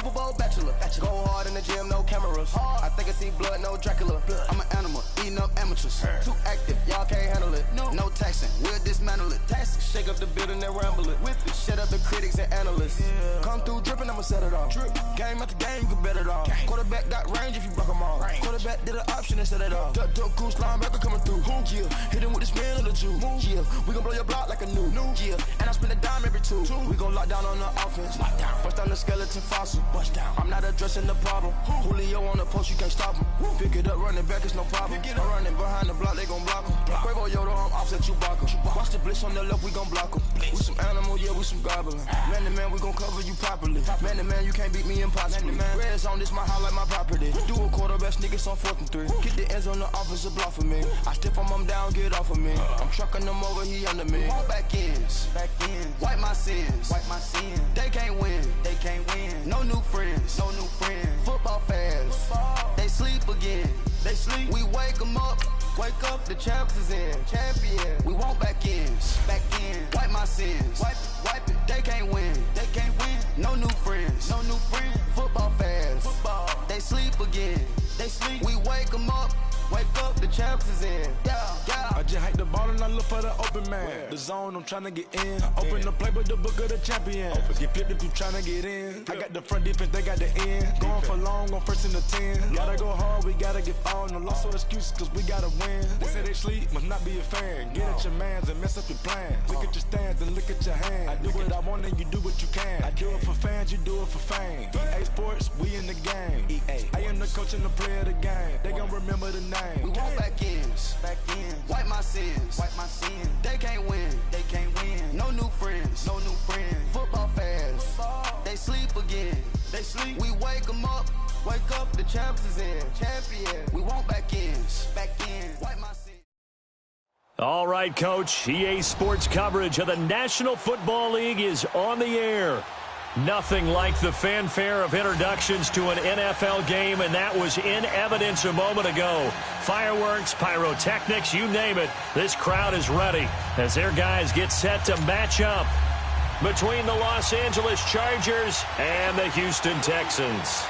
Super Bowl bachelor. Go hard in the gym, no cameras. I think I see blood, no Dracula. I'm an animal, eating up amateurs. Too active, y'all can't handle it. No taxing, we'll dismantle it. Shake up the building and ramble it. Whip it, shut up the critics and analysts. Come through dripping, I'ma set it off. Game after game, you can bet it off. Quarterback got range if you block them off. Quarterback did an option and set it off. Duck, goose, linebacker coming through. Yeah, hit him with the spin of the Jew. Yeah, we gon' blow your block like a new. Yeah, and I spend a dime every two. We gon' lock down on the offense. Bust down the skeleton fossil. Bust down. I'm not addressing the problem. Julio on the post, you can't stop him. Pick it up, running back, it's no problem. I'm running behind the block, they gon' block him. Quavo Yoda, I'm offset Chewbacca. Watch the blitz on the left, we gon' block him. We some animal, yeah, we some goblin. Man to man, we gon' cover you properly. Man to man, you can't beat me impossibly. Red zone, this my highlight, my property. Do a quarterback sneakers on 4th and 3. Get the ends on the offensive block for me. I stiff him, I'm down, get off of me. I'm trucking them over, he under me. Back ends, wipe my sins, They can't win, No new friends, Football fans, they sleep again. We wake them up. Wake up, the champs is in. Champion. We want back ends. Wipe my sins. Wipe it. They can't win. No new friends. Football fans. They sleep again. We wake them up. Wake up, the champs is in. Yeah. I just hike the ball and I look for the open man. The zone, I'm trying to get in. Open the playbook, the book of the champion. Get flipped if you trying to get in. I got the front defense, they got the end. Going for long, on 1st and the 10. Gotta go hard, we gotta get all. No loss or excuses, cause we gotta win. They say they sleep, must not be a fan. Get at your mans and mess up your plans. Look at your stands and look at your hands. I do what I want and you do what you can. I do it for fans, you do it for fame. EA Sports, we in the game. I am the coach and the player of the game. They gon' remember the name. We want back ends. Wipe my sins. They can't win. No new friends. Football fans. They sleep again. We wake them up. Wake up, the champs is in. Champion. We want back ends. Wipe my sins. All right, Coach. EA Sports coverage of the National Football League is on the air. Nothing like the fanfare of introductions to an NFL game, and that was in evidence a moment ago. Fireworks, pyrotechnics, you name it. This crowd is ready as their guys get set to match up between the Los Angeles Chargers and the Houston Texans.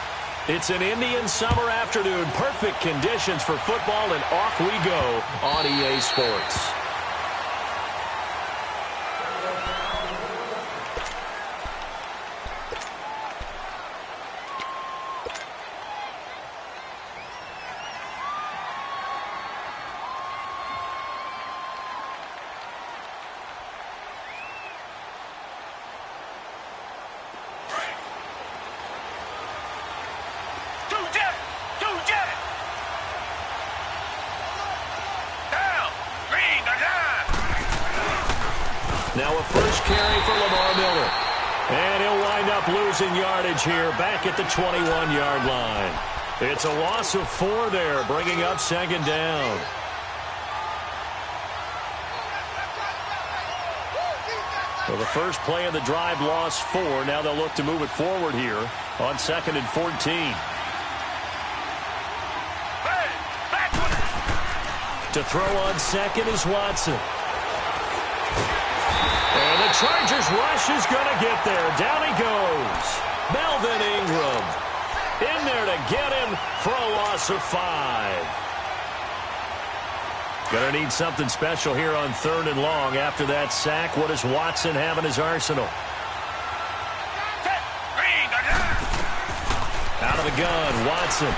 It's an Indian summer afternoon, perfect conditions for football, and off we go on EA Sports. Now a first carry for Lamar Miller. And he'll wind up losing yardage here back at the 21-yard line. It's a loss of 4 there, bringing up 2nd down. Well, the first play of the drive lost 4. Now they'll look to move it forward here on 2nd and 14. To throw on 2nd is Watson. And the Chargers rush is going to get there. Down he goes. Melvin Ingram in there to get him for a loss of 5. Going to need something special here on 3rd and long. After that sack, what does Watson have in his arsenal? Out of the gun, Watson.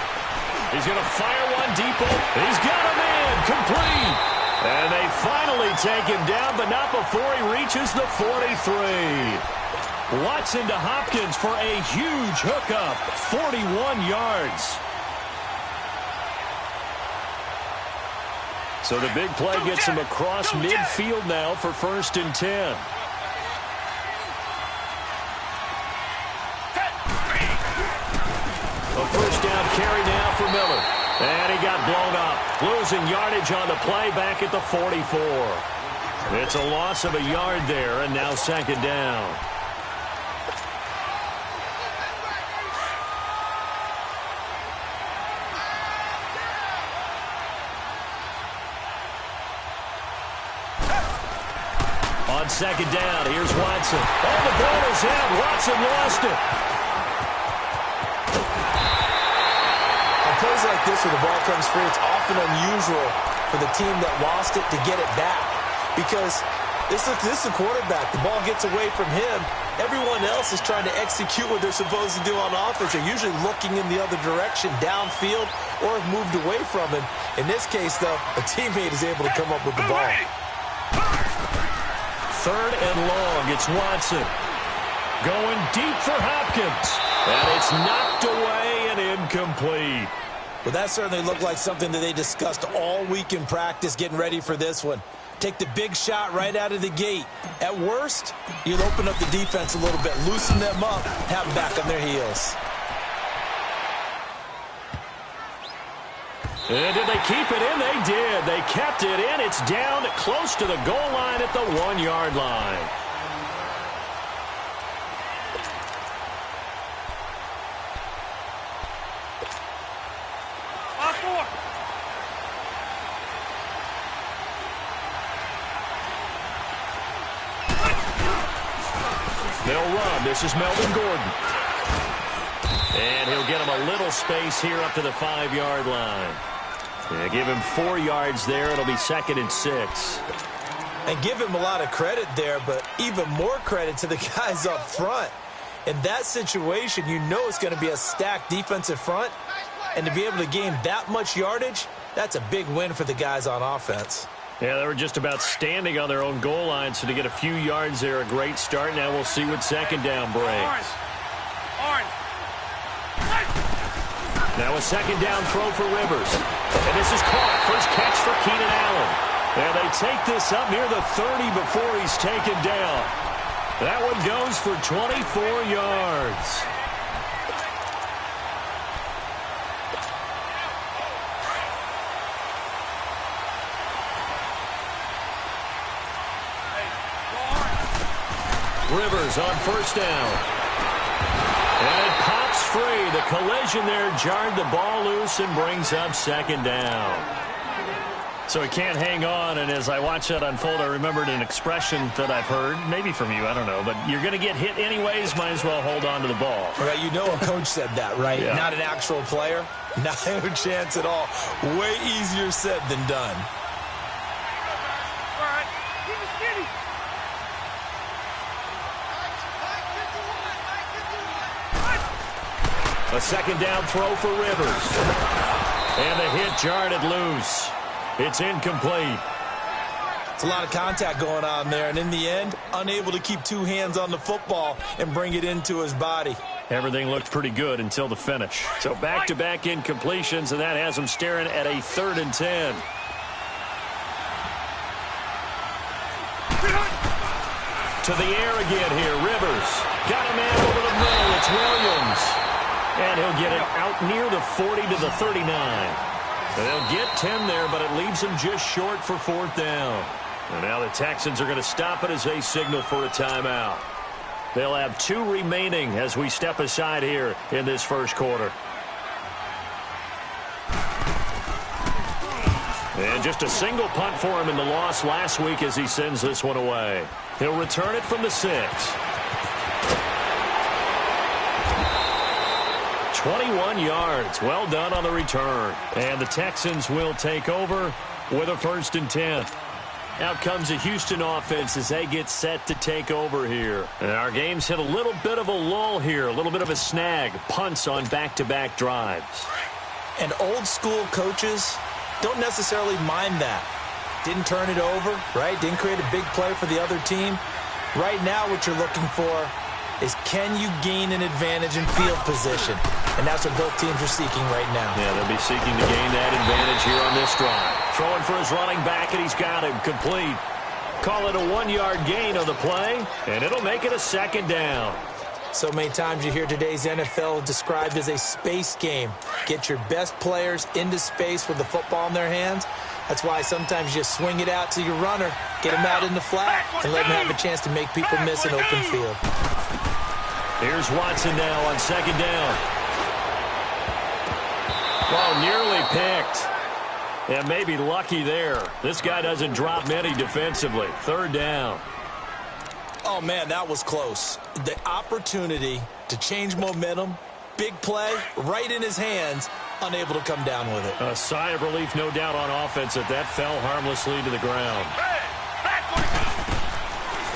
He's going to fire one deep. He's got him in. Complete. And they finally take him down, but not before he reaches the 43. Watson to Hopkins for a huge hookup, 41 yards. So the big play gets him across midfield now for 1st and 10. A first down carry now for Miller. And he got blown up, losing yardage on the play back at the 44. It's a loss of a yard there, and now 2nd down. On 2nd down, here's Watson. Oh, the ball is out. Watson lost it. plays like this where the ball comes free, it's often unusual for the team that lost it to get it back. Because this is a quarterback. The ball gets away from him. Everyone else is trying to execute what they're supposed to do on offense. They're usually looking in the other direction, downfield, or have moved away from him. In this case, though, a teammate is able to come up with the ball. 3rd and long. It's Watson. Going deep for Hopkins. And it's knocked away and incomplete. Well, that certainly looked like something that they discussed all week in practice getting ready for this one. Take the big shot right out of the gate. At worst, you'll open up the defense a little bit, loosen them up, have them back on their heels. And did they keep it in? They did. They kept it in. It's down close to the goal line at the 1-yard line. They'll run. This is Melvin Gordon. And he'll get him a little space here up to the 5-yard line. Yeah, give him 4 yards there. It'll be 2nd and 6. And give him a lot of credit there, but even more credit to the guys up front. In that situation, you know it's going to be a stacked defensive front. And to be able to gain that much yardage, that's a big win for the guys on offense. Yeah, they were just about standing on their own goal line, so to get a few yards there, a great start. Now we'll see what 2nd down brings. Now a 2nd down throw for Rivers. And this is caught. First catch for Keenan Allen. And they take this up near the 30 before he's taken down. That one goes for 24 yards. Rivers on 1st down. And it pops free. The collision there jarred the ball loose and brings up 2nd down. So he can't hang on, and as I watch that unfold, I remembered an expression that I've heard, maybe from you, I don't know, but you're going to get hit anyways, might as well hold on to the ball. Right, you know a coach said that, right? Yeah. Not an actual player. Not a chance at all. Way easier said than done. A 2nd down throw for Rivers. And the hit jarred it loose. It's incomplete. It's a lot of contact going on there, and in the end, unable to keep 2 hands on the football and bring it into his body. Everything looked pretty good until the finish. So back-to-back incompletions, and that has him staring at a 3rd and 10. To the air again here. Rivers got a man over the middle. It's Williams. And he'll get it out near the 40 to the 39. They'll get 10 there, but it leaves them just short for 4th down. And now the Texans are going to stop it as they signal for a timeout. They'll have 2 remaining as we step aside here in this 1st quarter. And just a single punt for him in the loss last week as he sends this one away. He'll return it from the 6. 21 yards. Well done on the return. And the Texans will take over with a 1st and 10. Out comes the Houston offense as they get set to take over here. And our game's hit a little bit of a lull here, a little bit of a snag. Punts on back-to-back drives. And old school coaches don't necessarily mind that. Didn't turn it over, right? Didn't create a big play for the other team. Right now what you're looking for is can you gain an advantage in field position? And that's what both teams are seeking right now. Yeah, they'll be seeking to gain that advantage here on this drive. Throwing for his running back, and he's got him complete. Call it a 1-yard gain on the play, and it'll make it a 2nd down. So many times you hear today's NFL described as a space game. Get your best players into space with the football in their hands. That's why sometimes you swing it out to your runner, get him out in the flat, and let him have a chance to make people miss an open field. Here's Watson now on 2nd down. Well, nearly picked. And maybe lucky there. This guy doesn't drop many defensively. 3rd down. Oh, man, that was close. The opportunity to change momentum, big play, right in his hands, unable to come down with it. A sigh of relief, no doubt, on offense that fell harmlessly to the ground.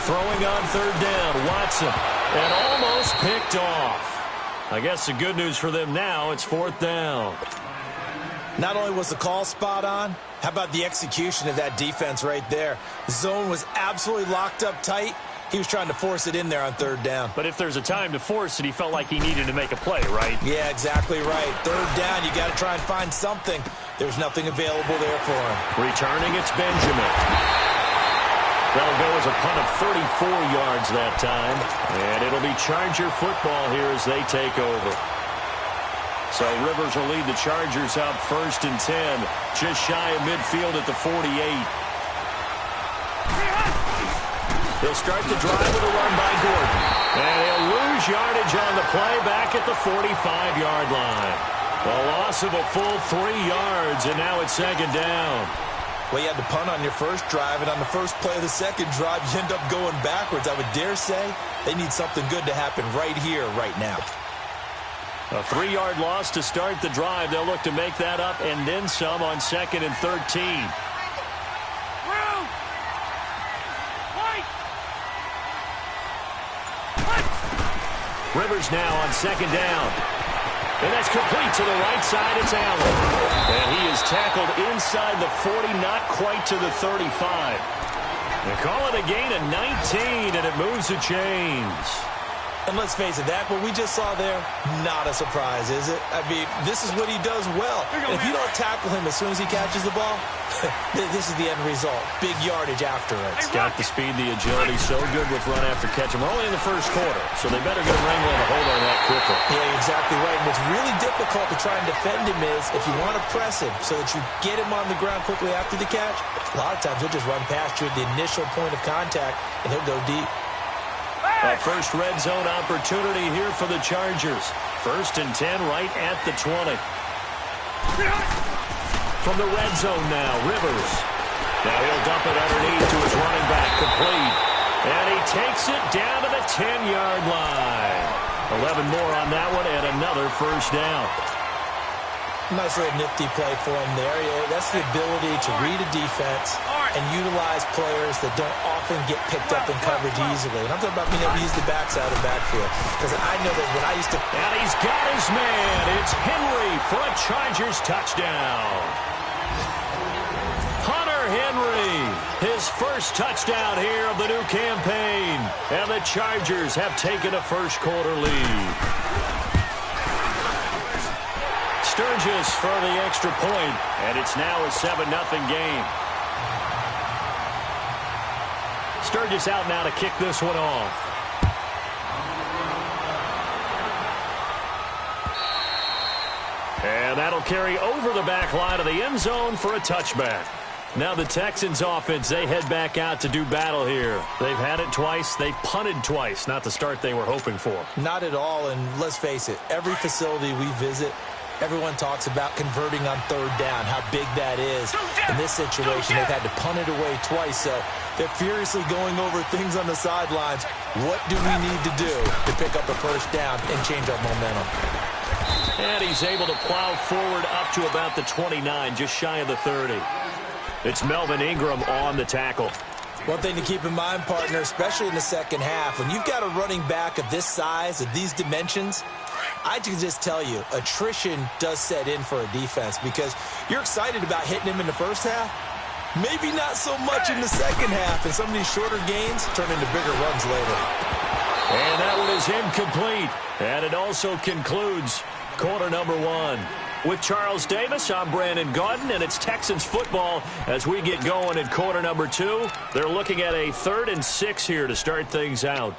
Throwing on third down, Watson, and almost picked off. I guess the good news for them now, it's fourth down. Not only was the call spot on, how about the execution of that defense right there? The zone was absolutely locked up tight. He was trying to force it in there on third down. But if there's a time to force it, he felt like he needed to make a play, right? Yeah, exactly right. Third down, you got to try and find something. There's nothing available there for him. Returning, it's Benjamin. That'll go as a punt of 34 yards that time. And it'll be Charger football here as they take over. So Rivers will lead the Chargers out 1st and 10. Just shy of midfield at the 48. He'll start the drive with a run by Gordon. And he'll lose yardage on the play back at the 45-yard line. A loss of a full 3 yards, and now it's 2nd down. Well, you had to punt on your first drive, and on the first play of the second drive, you end up going backwards. I would dare say they need something good to happen right here, right now. A 3-yard loss to start the drive. They'll look to make that up and then some on 2nd and 13. Rivers now on 2nd down. And that's complete to the right side. It's Allen. And he is tackled inside the 40, not quite to the 35. They call it a gain of 19, and it moves the chains. And let's face it, that what we just saw there, not a surprise, is it? I mean, this is what he does well. And if you don't tackle him as soon as he catches the ball, this is the end result. Big yardage after it. He's got the speed, the agility, so good with run after catch. We're only in the first quarter, so they better get a wrangle and a hold on that quickly. Yeah, exactly right. And what's really difficult to try and defend him is if you want to press him so that you get him on the ground quickly after the catch, a lot of times he'll just run past you at the initial point of contact, and he'll go deep. A first red zone opportunity here for the Chargers. 1st and 10 right at the 20. From the red zone now, Rivers. Now he'll dump it underneath to his running back, complete. And he takes it down to the 10-yard line. 11 more on that one and another first down. Nice little nifty play for him there. Yeah, that's the ability to read a defense and utilize players that don't often get picked up in coverage easily. And I'm talking about being able to use the backside of the backfield. Because I know that when I used to... And he's got his man. It's Henry for a Chargers touchdown. Hunter Henry, his first touchdown here of the new campaign. And the Chargers have taken a first quarter lead. Sturgis for the extra point, and it's now a 7-0 game. Sturgis out now to kick this one off. And that'll carry over the back line of the end zone for a touchback. Now the Texans offense, they head back out to do battle here. They've had it twice. They've punted twice. Not the start they were hoping for. Not at all, and let's face it, every facility we visit, everyone talks about converting on third down, how big that is. In this situation, they've had to punt it away twice, so they're furiously going over things on the sidelines. What do we need to do to pick up a first down and change our momentum? And he's able to plow forward up to about the 29, just shy of the 30. It's Melvin Ingram on the tackle. One thing to keep in mind, partner, especially in the second half, when you've got a running back of this size, of these dimensions, I can just tell you, attrition does set in for a defense because you're excited about hitting him in the first half. Maybe not so much in the second half, and some of these shorter gains turn into bigger runs later. And that one is incomplete. And it also concludes quarter number one. With Charles Davis, I'm Brandon Gaudin, and it's Texans football as we get going in quarter number two. They're looking at a 3rd and 6 here to start things out.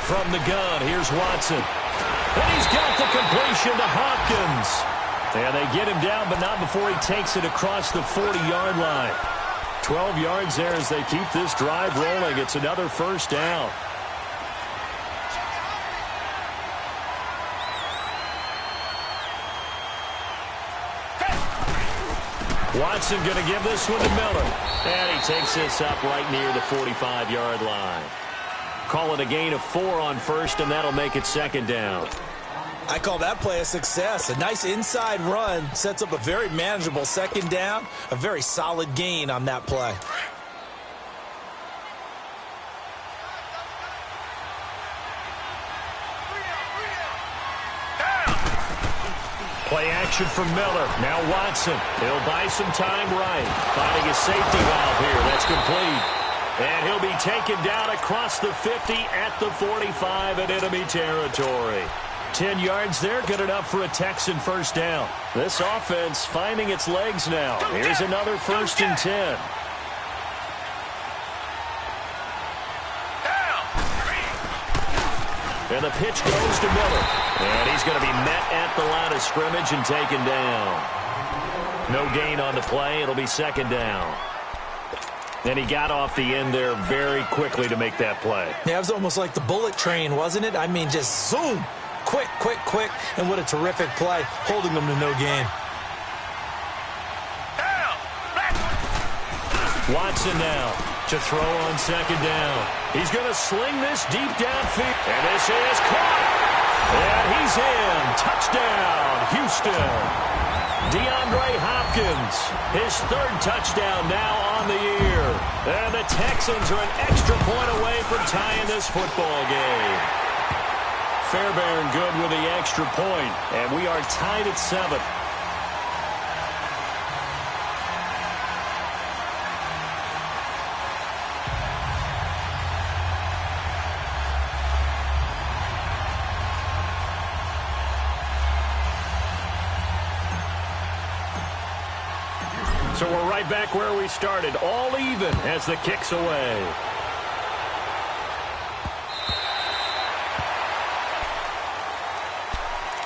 From the gun, here's Watson. And he's got the completion to Hopkins. And they get him down, but not before he takes it across the 40-yard line. 12 yards there as they keep this drive rolling. It's another first down. Watson going to give this one to Miller. And he takes this up right near the 45-yard line. Call it a gain of 4 on first, and that'll make it second down. I call that play a success. A nice inside run sets up a very manageable second down. A very solid gain on that play. Play action from Miller. Now Watson. He'll buy some time right. Finding a safety valve here. That's complete. And he'll be taken down across the 50 at the 45 in enemy territory. 10 yards there, good enough for a Texan first down. This offense finding its legs now. Here's another 1st and 10. And the pitch goes to Miller. And he's going to be met at the line of scrimmage and taken down. No gain on the play. It'll be second down. And he got off the end there very quickly to make that play. Yeah, it was almost like the bullet train, wasn't it? I mean, just zoom. Quick, quick, quick. And what a terrific play, holding them to no gain. Watson now to throw on second down. He's going to sling this deep downfield. And this is caught. And he's in. Touchdown, Houston. DeAndre Hopkins, his 3rd touchdown now on the year. And the Texans are an extra point away from tying this football game. Fairbairn good with the extra point, and we are tied at 7. So we're right back where we started, all even as the kick's away.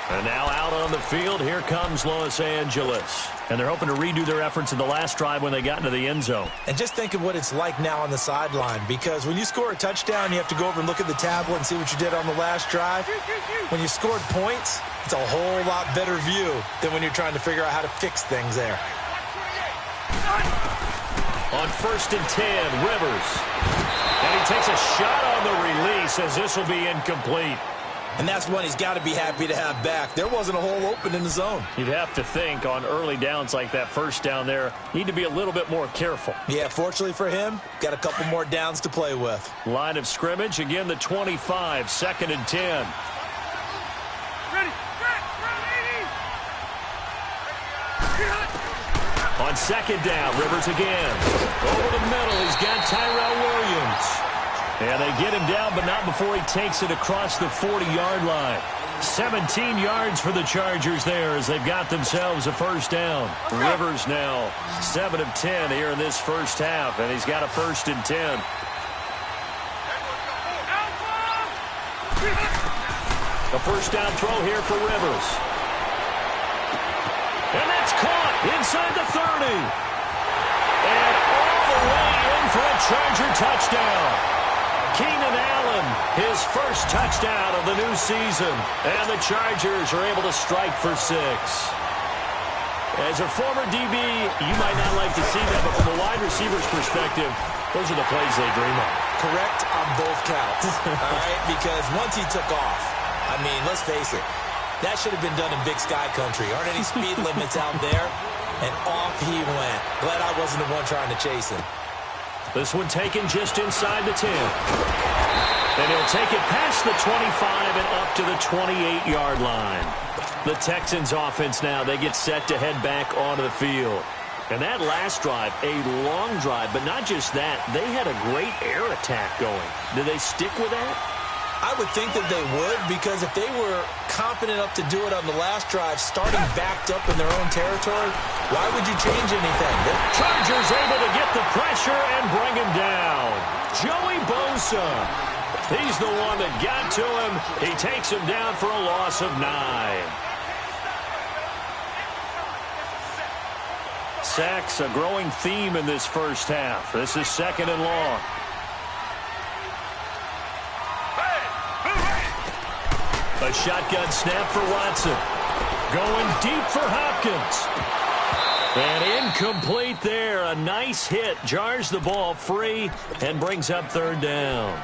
And now out on the field, here comes Los Angeles. And they're hoping to redo their efforts in the last drive when they got into the end zone. And just think of what it's like now on the sideline, because when you score a touchdown, you have to go over and look at the tablet and see what you did on the last drive. When you scored points, it's a whole lot better view than when you're trying to figure out how to fix things there. On 1st and 10, Rivers. And he takes a shot on the release as this will be incomplete. And that's one he's got to be happy to have back. There wasn't a hole open in the zone. You'd have to think on early downs like that first down there, need to be a little bit more careful. Yeah, fortunately for him, got a couple more downs to play with. Line of scrimmage, again the 25, 2nd and 10. On second down, Rivers again. Over the middle, he's got Tyrell Williams. And they get him down, but not before he takes it across the 40-yard line. 17 yards for the Chargers there as they've got themselves a first down. Rivers now 7 of 10 here in this first half, and he's got a 1st and 10. A first down throw here for Rivers. And that's caught inside the 30. And all the way in for a Charger touchdown. Keenan Allen, his first touchdown of the new season. And the Chargers are able to strike for 6. As a former DB, you might not like to see that, but from a wide receiver's perspective, those are the plays they dream of. Correct on both counts. All right, because once he took off, I mean, let's face it, that should have been done in Big Sky Country. Aren't any speed limits out there? And off he went. Glad I wasn't the one trying to chase him. This one taken just inside the 10. And he'll take it past the 25 and up to the 28-yard line. The Texans offense now, they get set to head back onto the field. And that last drive, a long drive, but not just that. They had a great air attack going. Do they stick with that? I would think that they would, because if they were confident enough to do it on the last drive, starting backed up in their own territory, why would you change anything? The Chargers able to get the pressure and bring him down. Joey Bosa. He's the one that got to him. He takes him down for a loss of 9. Sacks, a growing theme in this first half. This is 2nd and long. A shotgun snap for Watson. Going deep for Hopkins. And incomplete there. A nice hit. Jars the ball free and brings up third down.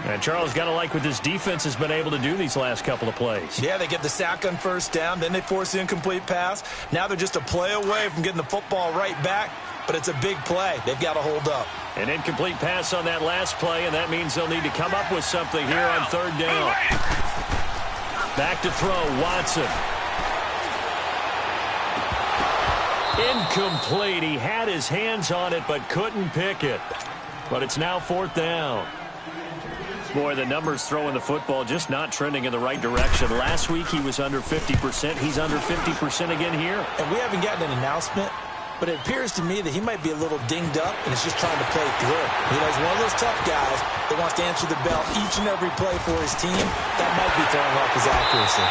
And Charles, got to like what this defense has been able to do these last couple of plays. Yeah, they get the sack on first down, then they force the incomplete pass. Now they're just a play away from getting the football right back, but it's a big play. They've got to hold up. An incomplete pass on that last play, and that means they'll need to come up with something here on third down. Back to throw, Watson. Incomplete. He had his hands on it but couldn't pick it. But it's now fourth down. Boy, the numbers throwing the football just not trending in the right direction. Last week he was under 50%. He's under 50% again here. And we haven't gotten an announcement, but it appears to me that he might be a little dinged up and is just trying to play through. He's one of those tough guys that wants to answer the bell each and every play for his team. That might be throwing off his accuracy.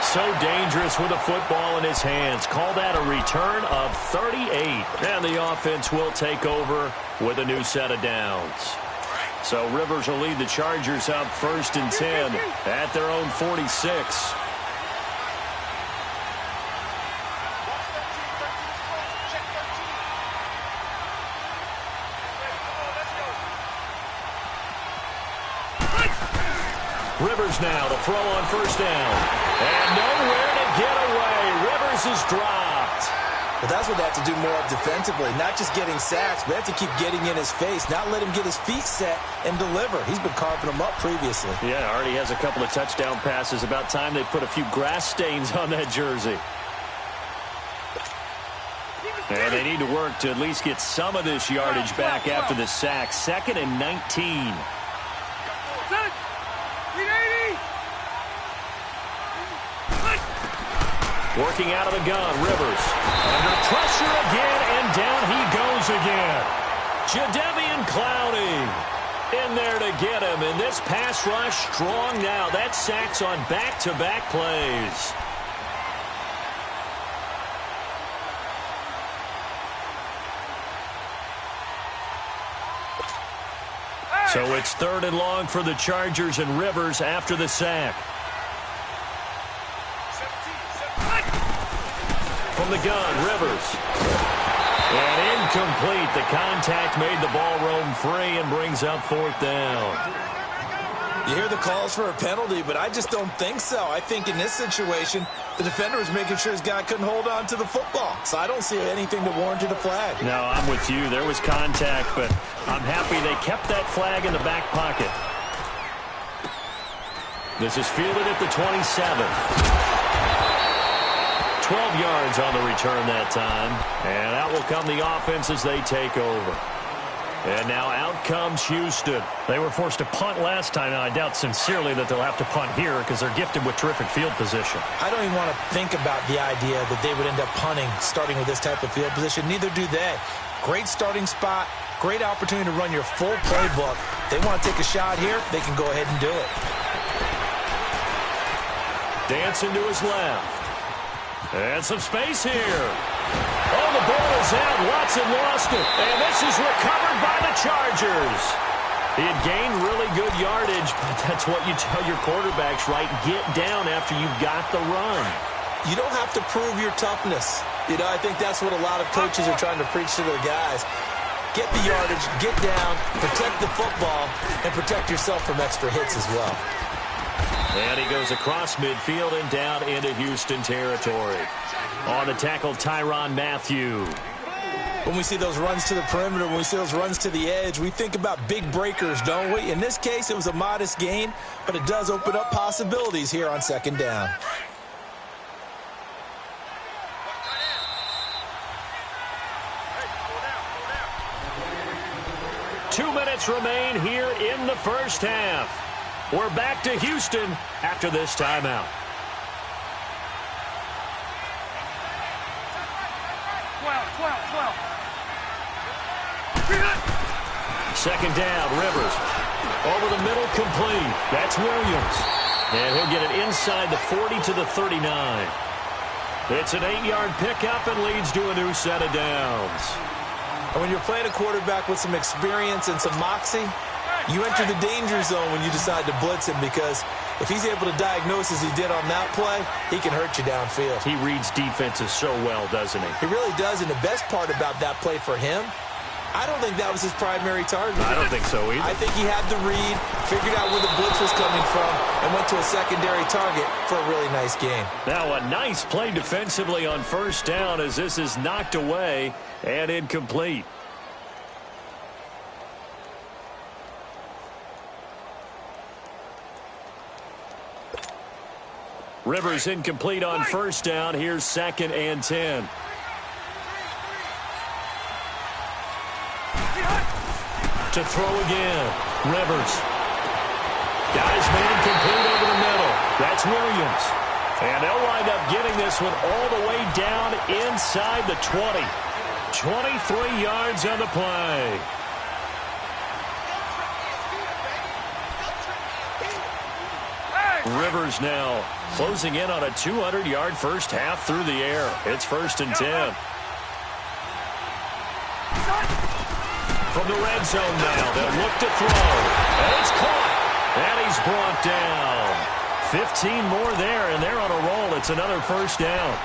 So dangerous with a football in his hands. Call that a return of 38. And the offense will take over with a new set of downs. So Rivers will lead the Chargers up 1st and 10 at their own 46. Rivers now to throw on first down. And nowhere to get away. Rivers is dropped. But that's what they have to do more of defensively, not just getting sacks, but they have to keep getting in his face, not let him get his feet set and deliver. He's been carving them up previously. Yeah, already has a couple of touchdown passes. About time they put a few grass stains on that jersey. And they need to work to at least get some of this yardage back after the sack. 2nd and 19. Working out of the gun, Rivers. Under pressure again, and down he goes again. Jadeveon Clowney in there to get him. And this pass rush strong now. That sacks on back-to-back plays. So it's 3rd and long for the Chargers and Rivers after the sack. From the gun, Rivers. And incomplete. The contact made the ball roam free and brings up 4th down. You hear the calls for a penalty, but I just don't think so. I think in this situation, the defender was making sure his guy couldn't hold on to the football. So I don't see anything that warranted a flag. No, I'm with you. There was contact, but I'm happy they kept that flag in the back pocket. This is fielded at the 27. 12 yards on the return that time. And out will come the offense as they take over. And now out comes Houston. They were forced to punt last time. Now, I doubt sincerely that they'll have to punt here because they're gifted with terrific field position. I don't even want to think about the idea that they would end up punting starting with this type of field position. Neither do they. Great starting spot. Great opportunity to run your full playbook. They want to take a shot here. They can go ahead and do it. Dancing to his left. And some space here. Oh, the ball is out. Watson lost it. And this is recovered by the Chargers. He had gained really good yardage, but that's what you tell your quarterbacks, right? Get down after you've got the run. You don't have to prove your toughness. You know, I think that's what a lot of coaches are trying to preach to their guys. Get the yardage, get down, protect the football, and protect yourself from extra hits as well. And he goes across midfield and down into Houston territory. On the tackle, Tyrann Mathieu. When we see those runs to the perimeter, when we see those runs to the edge, we think about big breakers, don't we? In this case, it was a modest gain, but it does open up possibilities here on 2nd down. Two minutes remain here in the first half. We're back to Houston after this timeout. 12. 2nd down, Rivers. Over the middle, complete. That's Williams. And he'll get it inside the 40 to the 39. It's an 8-yard pickup and leads to a new set of downs. And when you're playing a quarterback with some experience and some moxie, You enter the danger zone when you decide to blitz him, because if he's able to diagnose as he did on that play, he can hurt you downfield. He reads defenses so well, doesn't he? He really does, and the best part about that play for him, I don't think that was his primary target. I don't think so either. I think he had the read, figured out where the blitz was coming from, and went to a secondary target for a really nice gain. Now a nice play defensively on first down as this is knocked away and incomplete. Rivers incomplete on first down. Here's 2nd and 10. To throw again. Rivers. Guys man complete over the middle. That's Williams. And they'll wind up getting this one all the way down inside the 20. 23 yards on the play. Rivers now closing in on a 200-yard first half through the air. It's 1st and 10. From the red zone now, they'll look to throw. And it's caught. And he's brought down. 15 more there, and they're on a roll. It's another first down.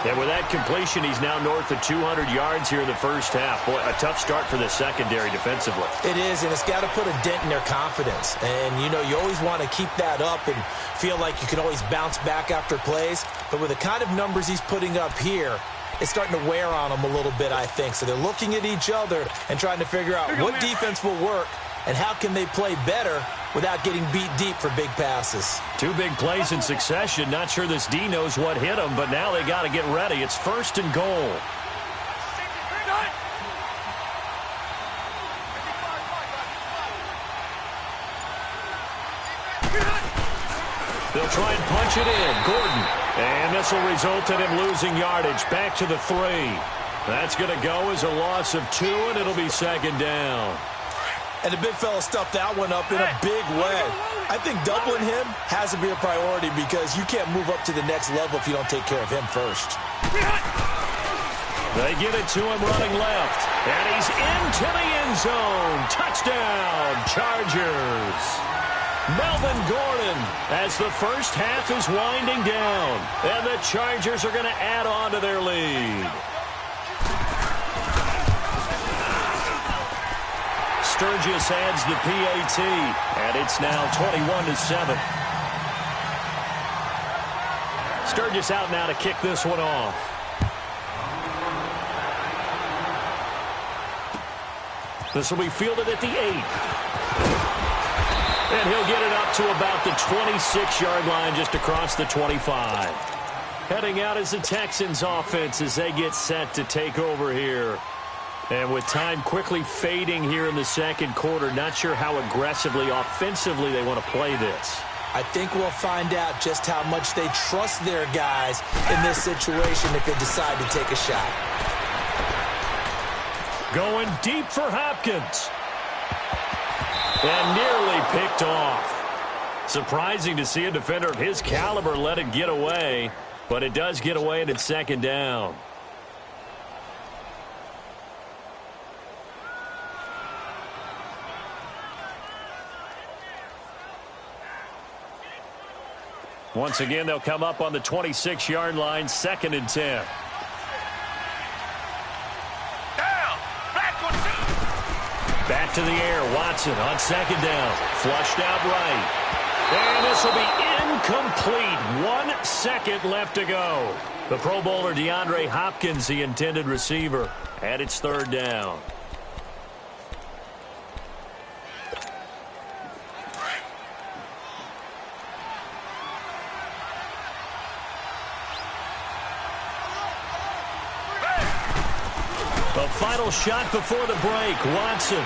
And with that completion, he's now north of 200 yards here in the first half. Boy, a tough start for the secondary defensively. It is, and it's got to put a dent in their confidence. And, you know, you always want to keep that up and feel like you can always bounce back after plays. But with the kind of numbers he's putting up here, it's starting to wear on them a little bit, I think. So they're looking at each other and trying to figure out what defense will work and how can they play better without getting beat deep for big passes. 2 big plays in succession. Not sure this D knows what hit him, but now they got to get ready. It's 1st and goal. They'll try and punch it in. Gordon. And this will result in him losing yardage. Back to the 3. That's going to go as a loss of 2, and it'll be 2nd down. And the big fella stuffed that one up in a big way. I think doubling him has to be a priority because you can't move up to the next level if you don't take care of him first. They get it to him running left. And he's into the end zone. Touchdown, Chargers. Melvin Gordon as the first half is winding down. And the Chargers are going to add on to their lead. Sturgis adds the PAT, and it's now 21-7. Sturgis out now to kick this one off. This will be fielded at the 8. And he'll get it up to about the 26-yard line, just across the 25. Heading out is the Texans offense as they get set to take over here. And with time quickly fading here in the second quarter, not sure how aggressively, offensively they want to play this. I think we'll find out just how much they trust their guys in this situation if they decide to take a shot. Going deep for Hopkins. And nearly picked off. Surprising to see a defender of his caliber let it get away, but it does get away and it's 2nd down. Once again, they'll come up on the 26-yard line, 2nd and 10. Back to the air, Watson on 2nd down. Flushed out right. And this will be incomplete. 1 second left to go. The Pro Bowler DeAndre Hopkins, the intended receiver, and it's 3rd down. The final shot before the break, Watson.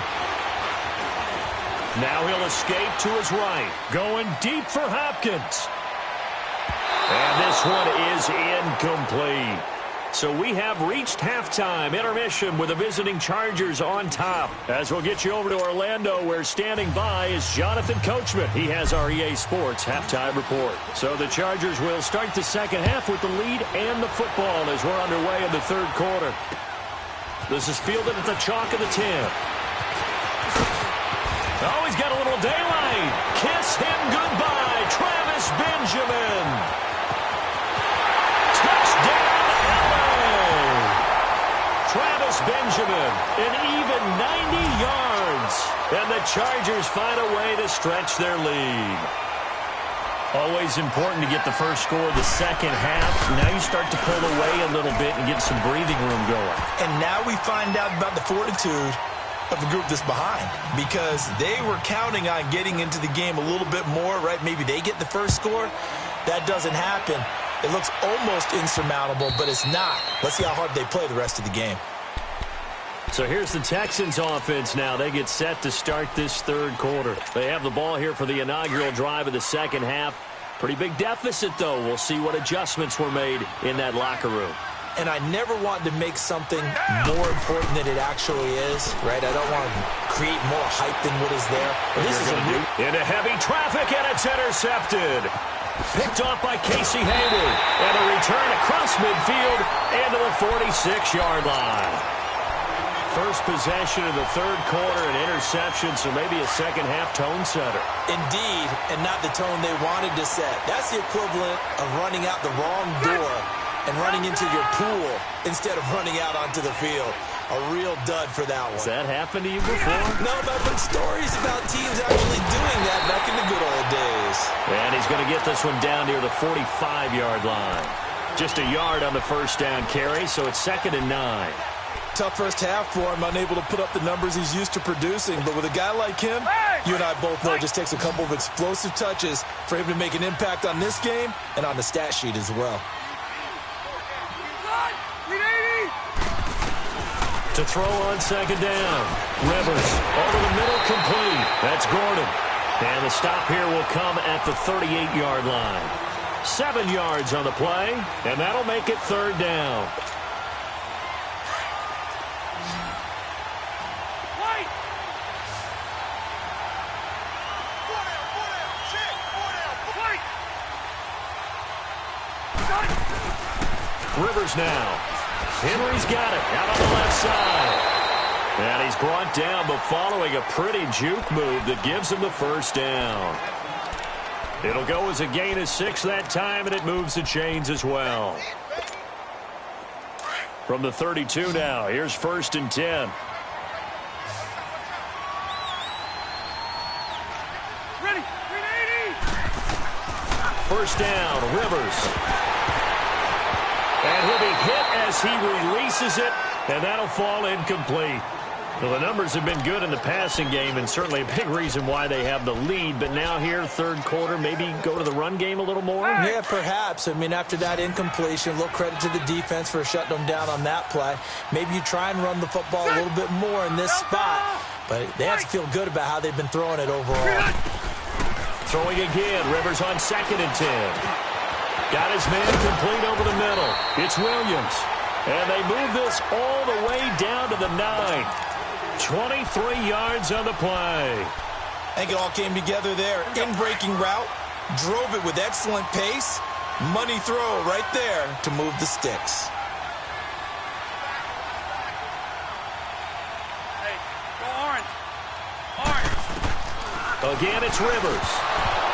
Now he'll escape to his right. Going deep for Hopkins. And this one is incomplete. So we have reached halftime intermission with the visiting Chargers on top. As we'll get you over to Orlando, where standing by is Jonathan Coachman. He has our EA Sports halftime report. So the Chargers will start the second half with the lead and the football as we're underway in the 3rd quarter. This is fielded at the chalk of the 10. Oh, he's got a little daylight. Kiss him goodbye, Travis Benjamin. Touchdown, LA. Travis Benjamin, an even 90 yards. And the Chargers find a way to stretch their lead. Always important to get the first score of the second half. Now you start to pull away a little bit and get some breathing room going. And now we find out about the fortitude of the group that's behind, because they were counting on getting into the game a little bit more, right? Maybe they get the first score. That doesn't happen. It looks almost insurmountable, but it's not. Let's see how hard they play the rest of the game. So here's the Texans offense now. They get set to start this third quarter. They have the ball here for the inaugural drive of the second half. Pretty big deficit, though. We'll see what adjustments were made in that locker room. And I never want to make something more important than it actually is, right? I don't want to create more hype than what is there. This is into heavy traffic, and it's intercepted. Picked off by Casey Hayward. And a return across midfield into the 46-yard line. First possession of the third quarter, an interception, so maybe a second-half tone setter. Indeed, and not the tone they wanted to set. That's the equivalent of running out the wrong door and running into your pool instead of running out onto the field. A real dud for that one. Has that happened to you before? No, but I've heard stories about teams actually doing that back in the good old days. And he's going to get this one down near the 45-yard line. Just a yard on the first down carry, so it's 2nd and 9. Tough first half for him, unable to put up the numbers he's used to producing. But with a guy like him, you and I both know it just takes a couple of explosive touches for him to make an impact on this game and on the stat sheet as well. To throw on second down. Rivers over the middle, complete. That's Gordon. And the stop here will come at the 38-yard line. 7 yards on the play, and that'll make it third down. Rivers now. Henry's got it out on the left side. And he's brought down, but following a pretty juke move that gives him the first down. It'll go as a gain of 6 that time, and it moves the chains as well. From the 32 now, here's 1st and 10. Ready, 380. First down, Rivers. And he'll be hit as he releases it, and that'll fall incomplete. Well, the numbers have been good in the passing game, and certainly a big reason why they have the lead. But now here, third quarter, maybe go to the run game a little more? Yeah, perhaps. I mean, after that incompletion, a little credit to the defense for shutting them down on that play. Maybe you try and run the football a little bit more in this spot, but they have to feel good about how they've been throwing it overall. Throwing again, Rivers on 2nd and 10. Got his man complete over the middle. It's Williams. And they move this all the way down to the 9. 23 yards on the play. I think it all came together there. In-breaking route. Drove it with excellent pace. Money throw right there to move the sticks. Hey, go orange. Again, it's Rivers.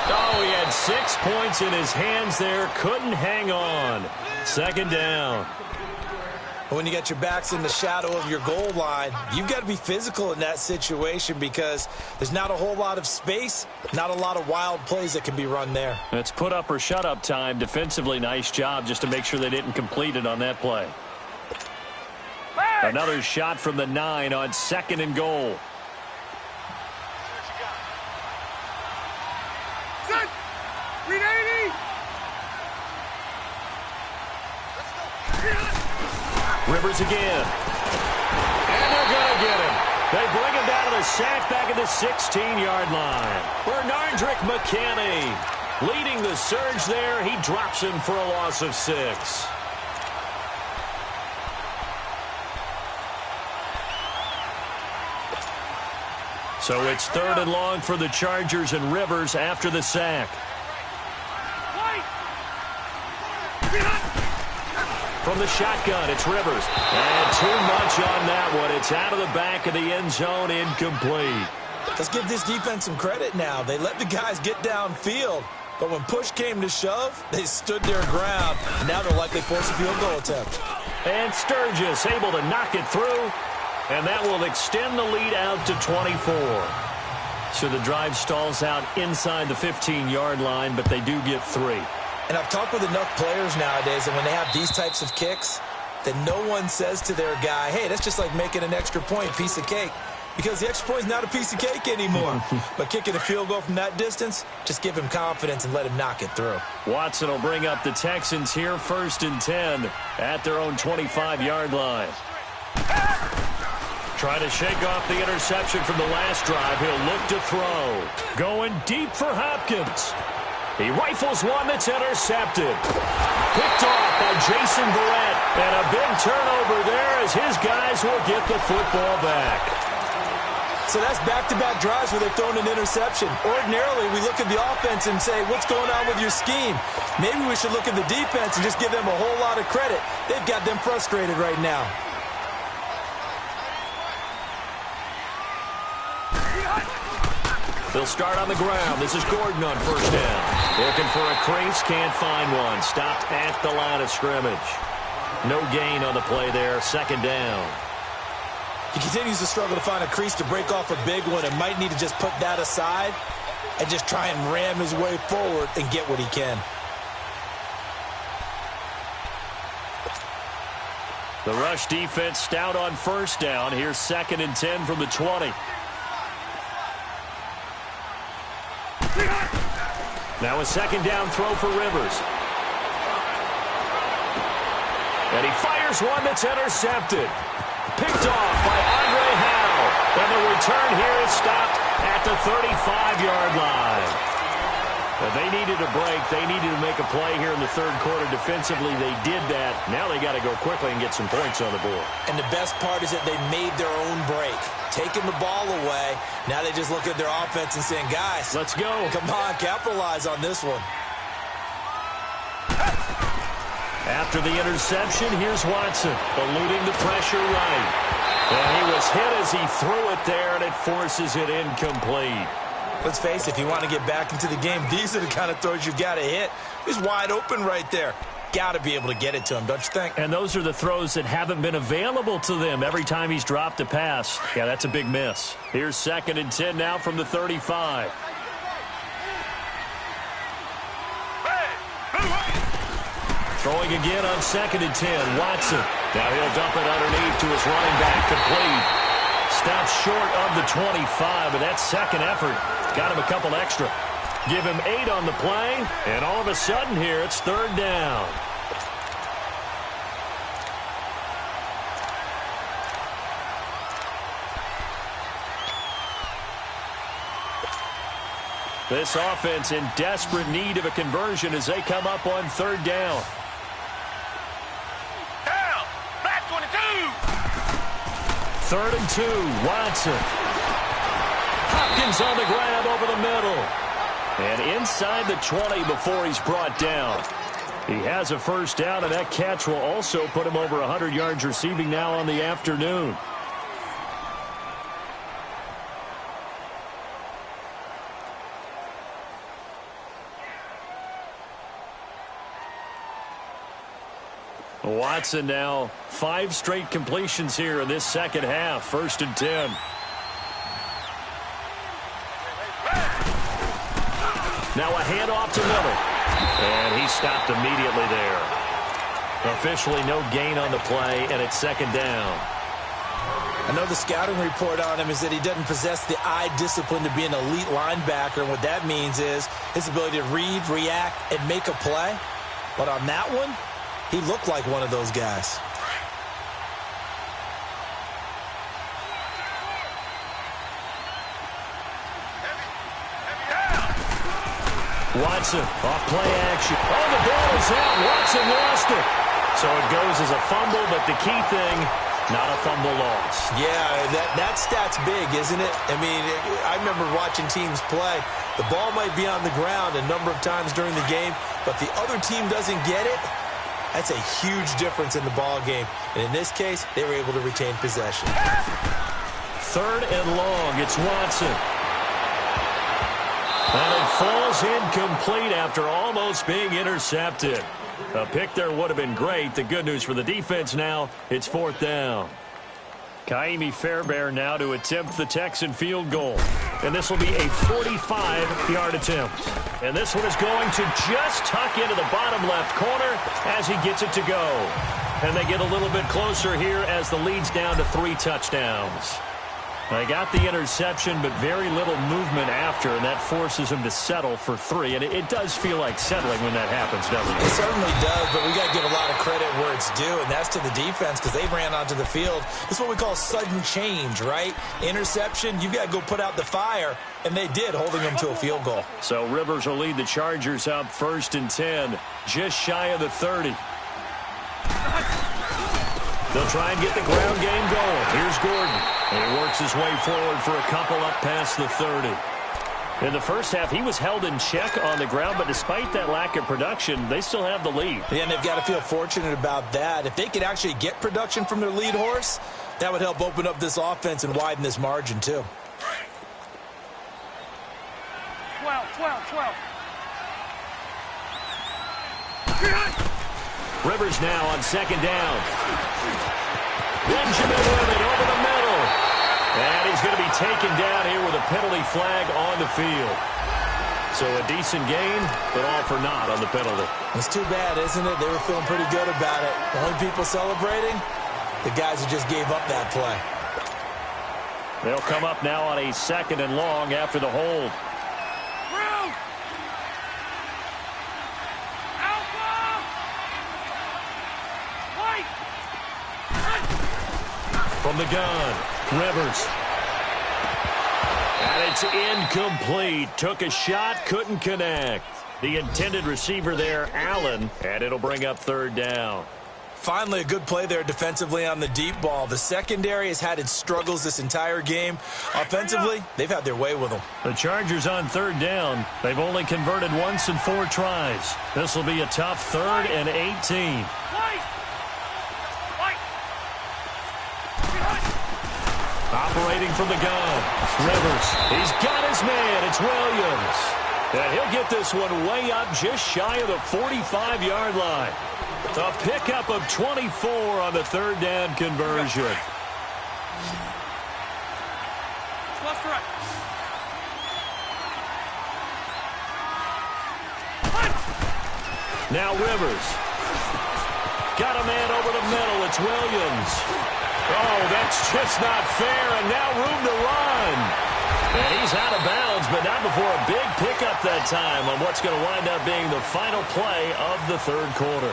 Oh, he had 6 points in his hands there. Couldn't hang on. 2nd down. When you got your backs in the shadow of your goal line, you've got to be physical in that situation because there's not a whole lot of space, not a lot of wild plays that can be run there. It's put up or shut up time. Defensively, nice job just to make sure they didn't complete it on that play. Another shot from the 9 on 2nd and goal. Set. 380. Rivers again. And they're going to get him. They bring him down to the sack back at the 16-yard line. Bernardrick McKinney leading the surge there. He drops him for a loss of 6. So it's 3rd and long for the Chargers, and Rivers after the sack. From the shotgun, it's Rivers. And too much on that one. It's out of the back of the end zone, incomplete. Let's give this defense some credit now. They let the guys get downfield, but when push came to shove, they stood their ground. Now they'll likely force a field goal attempt. And Sturgis able to knock it through, and that will extend the lead out to 24. So the drive stalls out inside the 15-yard line, but they do get 3. And I've talked with enough players nowadays that when they have these types of kicks, that no one says to their guy, hey, that's just like making an extra point, piece of cake. Because the extra point is not a piece of cake anymore. But kicking a field goal from that distance, just give him confidence and let him knock it through. Watson will bring up the Texans here 1st and 10 at their own 25-yard line. Trying to shake off the interception from the last drive. He'll look to throw. Going deep for Hopkins. He rifles one that's intercepted. Picked off by Jason Verrett. And a big turnover there as his guys will get the football back. So that's back-to-back drives where they've thrown an interception. Ordinarily, we look at the offense and say, what's going on with your scheme? Maybe we should look at the defense and just give them a whole lot of credit. They've got them frustrated right now. They'll start on the ground. This is Gordon on 1st down. Looking for a crease, can't find one. Stopped at the line of scrimmage. No gain on the play there. 2nd down. He continues to struggle to find a crease to break off a big one and might need to just put that aside and just try and ram his way forward and get what he can. The rush defense stout on 1st down. Here's 2nd and 10 from the 20. Now a 2nd down throw for Rivers. And he fires one that's intercepted. Picked off by Andre Howe. And the return here is stopped at the 35-yard line. But they needed a break. They needed to make a play here in the 3rd quarter. Defensively, they did that. Now they got to go quickly and get some points on the board. And the best part is that they made their own break. Taking the ball away. Now they just look at their offense and saying, guys, let's go. Come on, capitalize on this one. After the interception, here's Watson, eluding the pressure right. And he was hit as he threw it there, and it forces it incomplete. Let's face it, if you want to get back into the game, these are the kind of throws you've got to hit. He's wide open right there. Got to be able to get it to him, don't you think? And those are the throws that haven't been available to them every time he's dropped a pass. Yeah, that's a big miss. Here's 2nd and 10 now from the 35. Throwing again on 2nd and 10. Watson. Now he'll dump it underneath to his running back. Complete. Stopped short of the 25, but that second effort got him a couple extra. Give him 8 on the play, and all of a sudden here it's 3rd down. This offense in desperate need of a conversion as they come up on 3rd down. Down, back 22. 3rd and 2, Watson. Hopkins on the grab over the middle. And inside the 20 before he's brought down. He has a 1st down, and that catch will also put him over 100 yards receiving now on the afternoon. Watson now 5 straight completions here in this 2nd half. 1st and 10. Now a handoff to Miller. And he stopped immediately there. Officially no gain on the play, and it's 2nd down. I know the scouting report on him is that he doesn't possess the eye discipline to be an elite linebacker, and what that means is his ability to read, react, and make a play. But on that one, he looked like one of those guys. Watson off play action. Oh, the ball is out. Watson lost it. So it goes as a fumble, but the key thing, not a fumble loss. Yeah, that stat's big, isn't it? I mean, I remember watching teams play. The ball might be on the ground a number of times during the game, but the other team doesn't get it. That's a huge difference in the ball game. And in this case, they were able to retain possession. 3rd and long. It's Watson. And it falls incomplete after almost being intercepted. A pick there would have been great. The good news for the defense now, it's 4th down. Kaimi Fairbairn now to attempt the Texan field goal. And this will be a 45-yard attempt. And this one is going to just tuck into the bottom left corner as he gets it to go. And they get a little bit closer here as the lead's down to 3 touchdowns. They got the interception, but very little movement after, and that forces him to settle for 3. And it does feel like settling when that happens, doesn't it? It certainly does, but we got to give a lot of credit where it's due, and that's to the defense because they ran onto the field. This is what we call sudden change, right? Interception, you've got to go put out the fire, and they did, holding them to a field goal. So Rivers will lead the Chargers up 1st and 10, just shy of the 30. They'll try and get the ground game going. Here's Gordon. And he works his way forward for a couple up past the 30. In the first half, he was held in check on the ground, but despite that lack of production, they still have the lead. Yeah, and they've got to feel fortunate about that. If they could actually get production from their lead horse, that would help open up this offense and widen this margin, too. 12. Rivers now on 2nd down. Benjamin with it over the middle. And he's going to be taken down here with a penalty flag on the field. So a decent gain, but all for naught on the penalty. It's too bad, isn't it? They were feeling pretty good about it. The only people celebrating, the guys who just gave up that play. They'll come up now on a 2nd and long after the hold. From the gun, Rivers. And it's incomplete. Took a shot, couldn't connect. The intended receiver there, Allen, and it'll bring up 3rd down. Finally, a good play there defensively on the deep ball. The secondary has had its struggles this entire game. Offensively, they've had their way with them. The Chargers on 3rd down. They've only converted once in 4 tries. This will be a tough 3rd and 18. Operating from the gun, Rivers. He's got his man. It's Williams. And he'll get this one way up just shy of the 45-yard line. A pickup of 24 on the 3rd down conversion. Now Rivers. Got a man over the middle. It's Williams. Oh, that's just not fair, and now room to run. And he's out of bounds, but not before a big pickup that time on what's going to wind up being the final play of the 3rd quarter.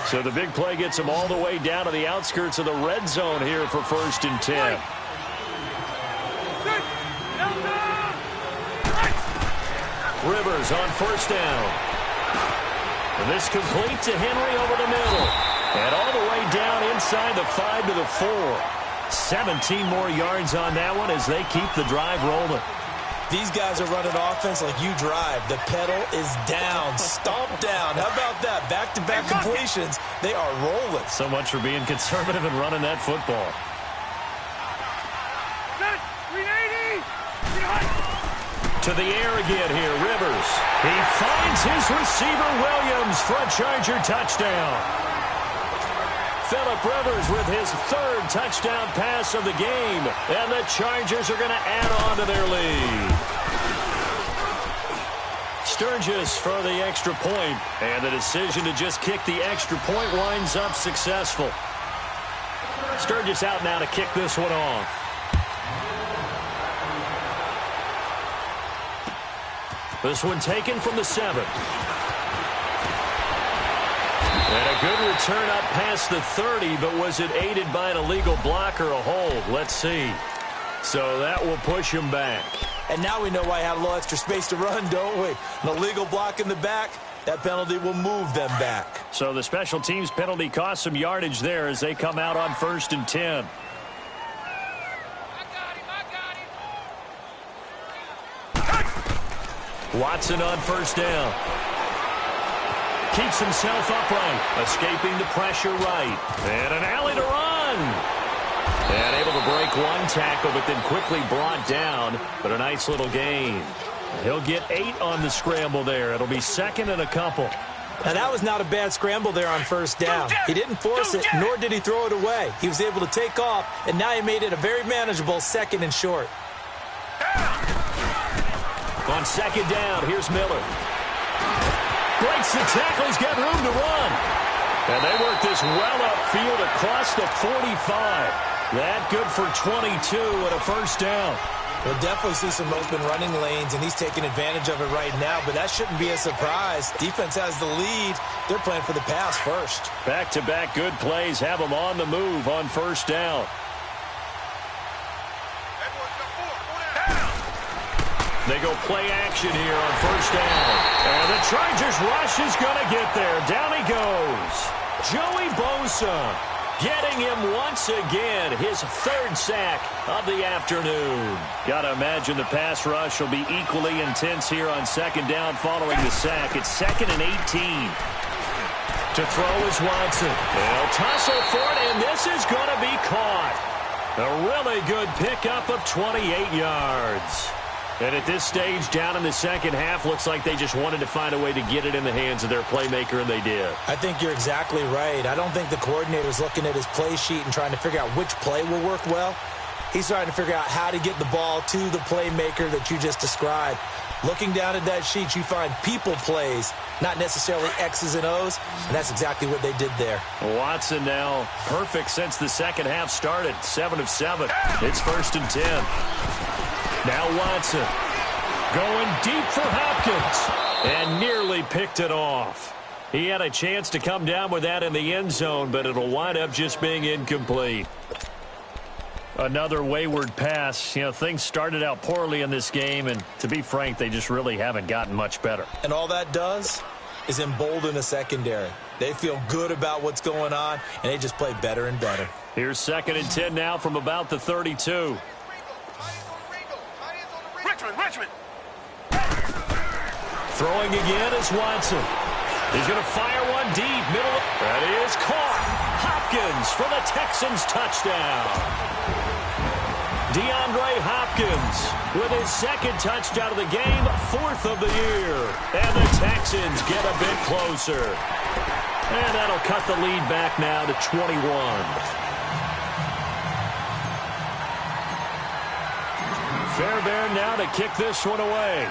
So the big play gets him all the way down to the outskirts of the red zone here for 1st and 10. Rivers on 1st down. And this complete to Henry over the middle. And all the way down inside the 5 to the 4. 17 more yards on that one as they keep the drive rolling. These guys are running offense like you drive. The pedal is down, stomped down. How about that? Back-to-back completions. They are rolling. So much for being conservative and running that football. To the air again here, Rivers. He finds his receiver, Williams, for a Charger touchdown. Phillip Rivers with his 3rd touchdown pass of the game. And the Chargers are going to add on to their lead. Sturgis for the extra point. And the decision to just kick the extra point winds up successful. Sturgis out now to kick this one off. This one taken from the 7. And a good return up past the 30, but was it aided by an illegal block or a hold? Let's see. So that will push him back. And now we know why I had a little extra space to run, don't we? An illegal block in the back, that penalty will move them back. So the special teams penalty cost some yardage there as they come out on 1st and 10. Watson on 1st down. keeps himself upright, escaping the pressure right. And an alley to run. And able to break one tackle, but then quickly brought down. But a nice little gain. He'll get 8 on the scramble there. It'll be second and a couple. Now, that was not a bad scramble there on first down. He didn't force it, nor did he throw it away. He was able to take off, and now he made it a very manageable second and short. On second down, here's Miller. Breaks the tackle. He's got room to run. And they work this well upfield across the 45. That good for 22 and a first down. We'll definitely see some open running lanes, and he's taking advantage of it right now, but that shouldn't be a surprise. Defense has the lead. They're playing for the pass first. Back-to-back good plays have them on the move on first down. They go play action here on first down. And the Chargers rush is going to get there. Down he goes. Joey Bosa getting him once again, his third sack of the afternoon. Got to imagine the pass rush will be equally intense here on second down following the sack. It's second and 18. To throw is Watson. They'll tussle for it, and this is going to be caught. A really good pickup of 28 yards. And at this stage, down in the second half, looks like they just wanted to find a way to get it in the hands of their playmaker, and they did. I think you're exactly right. I don't think the coordinator's looking at his play sheet and trying to figure out which play will work well. He's trying to figure out how to get the ball to the playmaker that you just described. Looking down at that sheet, you find people plays, not necessarily X's and O's, and that's exactly what they did there. Watson now perfect since the second half started, 7 of 7. It's first and 10. Now Watson going deep for Hopkins and nearly picked it off. He had a chance to come down with that in the end zone, but it'll wind up just being incomplete. Another wayward pass. You know, things started out poorly in this game, and to be frank, they just really haven't gotten much better. And all that does is embolden the secondary. They feel good about what's going on, and they just play better and better. Here's second and 10 now from about the 32. Richmond. Throwing again is Watson. He's going to fire one deep. Middle. That is caught. Hopkins for the Texans touchdown. DeAndre Hopkins with his second touchdown of the game, 4th of the year. And the Texans get a bit closer. And that'll cut the lead back now to 21. Fairbairn now to kick this one away.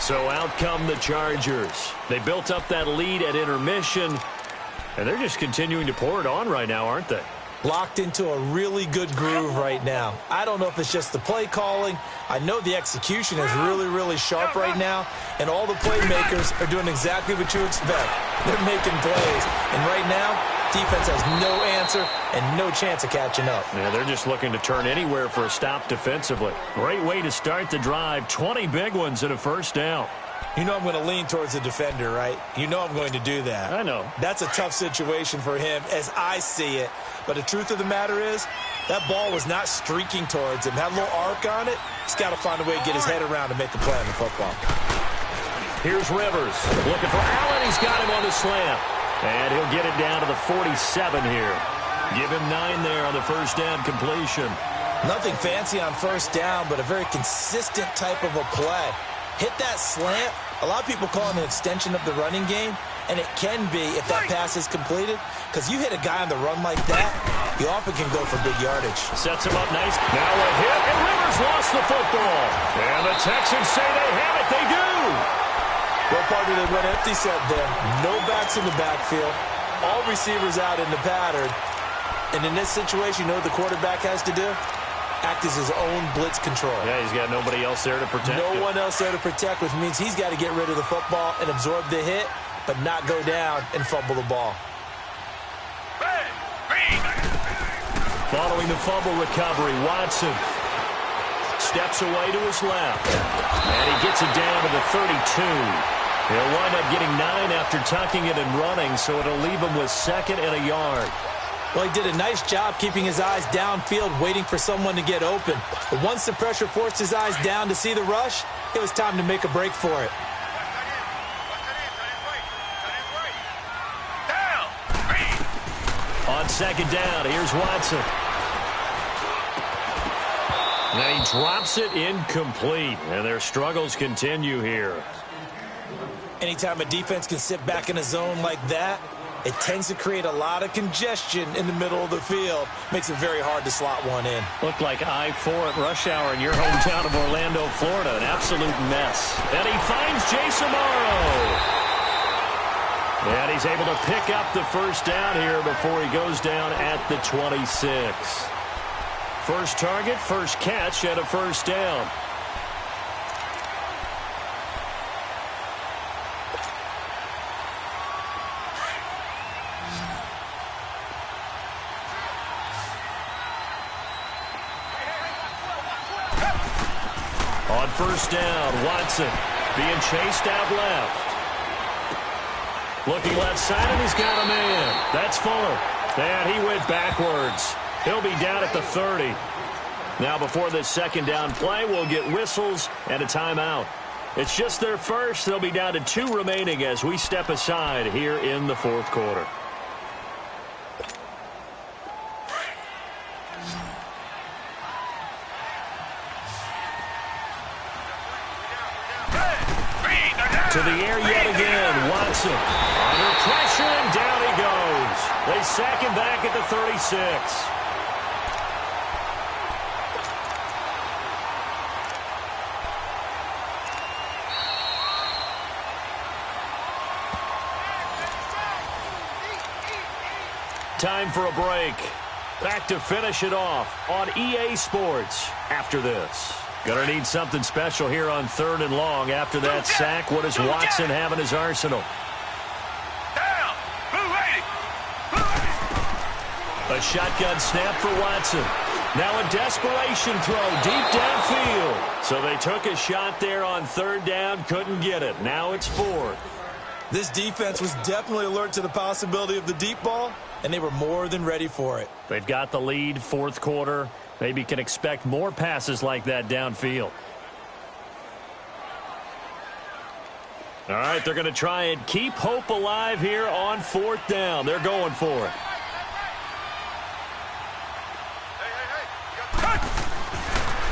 So out come the Chargers. They built up that lead at intermission, and they're just continuing to pour it on right now, aren't they? Locked into a really good groove right now. I don't know if it's just the play calling. I know the execution is really, really sharp right now, and all the playmakers are doing exactly what you expect. They're making plays, and right now, defense has no answer and no chance of catching up. Yeah, they're just looking to turn anywhere for a stop defensively. Great way to start the drive. 20 big ones and a first down. You know I'm going to lean towards the defender, right? You know I'm going to do that. I know. That's a tough situation for him as I see it. But the truth of the matter is, that ball was not streaking towards him. Had a little arc on it. He's got to find a way to get his head around to make a play on the football. Here's Rivers. Looking for Allen. He's got him on the slant. And he'll get it down to the 47 here. Give him 9 there on the first down completion. Nothing fancy on first down, but a very consistent type of a play. Hit that slant. A lot of people call it an extension of the running game, and it can be if that pass is completed, because you hit a guy on the run like that, you often can go for big yardage. Sets him up nice. Now a hit, and Rivers lost the football. And the Texans say they have it. They do. Well, partner, they went empty set there. No backs in the backfield. All receivers out in the pattern. And in this situation, you know what the quarterback has to do? Act as his own blitz control. Yeah, he's got nobody else there to protect him. No one else there to protect, which means he's got to get rid of the football and absorb the hit, but not go down and fumble the ball. Following the fumble recovery, Watson steps away to his left. And he gets it down to the 32. He'll wind up getting 9 after tucking it and running, so it'll leave him with 2nd and a yard. Well, he did a nice job keeping his eyes downfield, waiting for someone to get open. But once the pressure forced his eyes down to see the rush, it was time to make a break for it. On second down, here's Watson. And he drops it incomplete, and their struggles continue here. Anytime a defense can sit back in a zone like that, it tends to create a lot of congestion in the middle of the field. Makes it very hard to slot one in. Looked like I-4 at rush hour in your hometown of Orlando, Florida. An absolute mess. And he finds Jason Morrow. And he's able to pick up the first down here before he goes down at the 26. First target, first catch, and a first down. On first down, Watson being chased out left. Looking left side, and he's got a man. That's Fuller. And he went backwards. He'll be down at the 30. Now, before this second down play, we'll get whistles and a timeout. It's just their first. They'll be down to 2 remaining as we step aside here in the fourth quarter. To the air yet again, Watson. Under pressure, and down he goes. They sack him back at the 36. Time for a break. Back to finish it off on EA Sports after this. Gonna need something special here on 3rd and long. After that sack, what does Watson have in his arsenal? Down. A shotgun snap for Watson. Now a desperation throw deep downfield. So they took a shot there on 3rd down, couldn't get it. Now it's 4th. This defense was definitely alert to the possibility of the deep ball, and they were more than ready for it. They've got the lead, 4th quarter. Maybe can expect more passes like that downfield. All right, they're going to try and keep hope alive here on 4th down. They're going for it.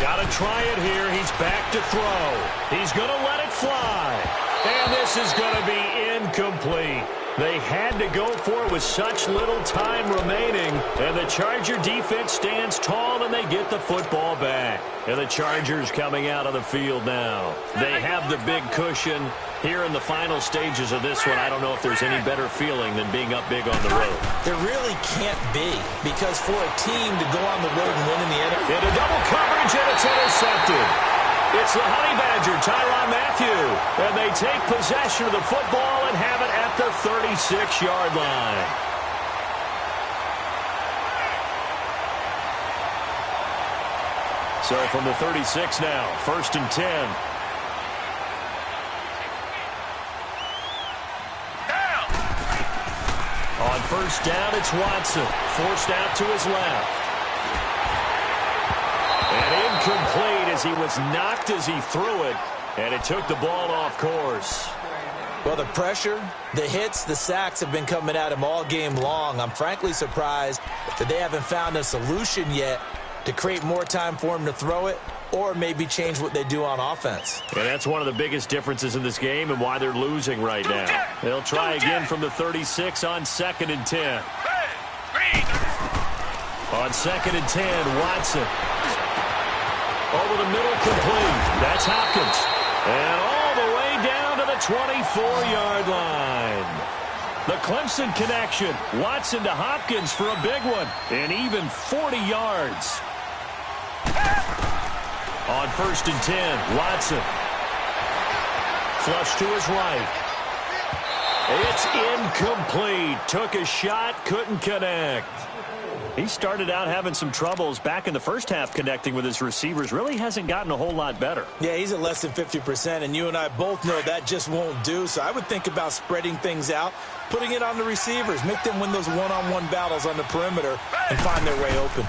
Got to try it here. He's back to throw. He's going to let it fly. And this is going to be incomplete. They had to go for it with such little time remaining. And the Charger defense stands tall, and they get the football back. And the Chargers coming out of the field now. They have the big cushion. Here in the final stages of this one, I don't know if there's any better feeling than being up big on the road. There really can't be, because for a team to go on the road and win in the NFL. Into double coverage, and it's intercepted. It's the Honey Badger, Tyrann Mathieu. And they take possession of the football and have it at the 36-yard line. So from the 36 now, 1st and 10. On first down, it's Watson. Forced out to his left. And incomplete as he was knocked as he threw it. And it took the ball off course. Well, the pressure, the hits, the sacks have been coming at him all game long. I'm frankly surprised that they haven't found a solution yet to create more time for him to throw it, or maybe change what they do on offense. And that's one of the biggest differences in this game and why they're losing right now. They'll try again from the 36 on 2nd and 10. On 2nd and 10, Watson. Over the middle, complete. That's Hopkins. And all the way down to the 24-yard line. The Clemson connection. Watson to Hopkins for a big one. And even 40 yards. On 1st and 10, Watson. Flush to his right. It's incomplete. Took a shot, couldn't connect. He started out having some troubles back in the first half connecting with his receivers. Really hasn't gotten a whole lot better. Yeah, he's at less than 50%, and you and I both know that just won't do. So I would think about spreading things out, putting it on the receivers, make them win those one-on-one battles on the perimeter and find their way open.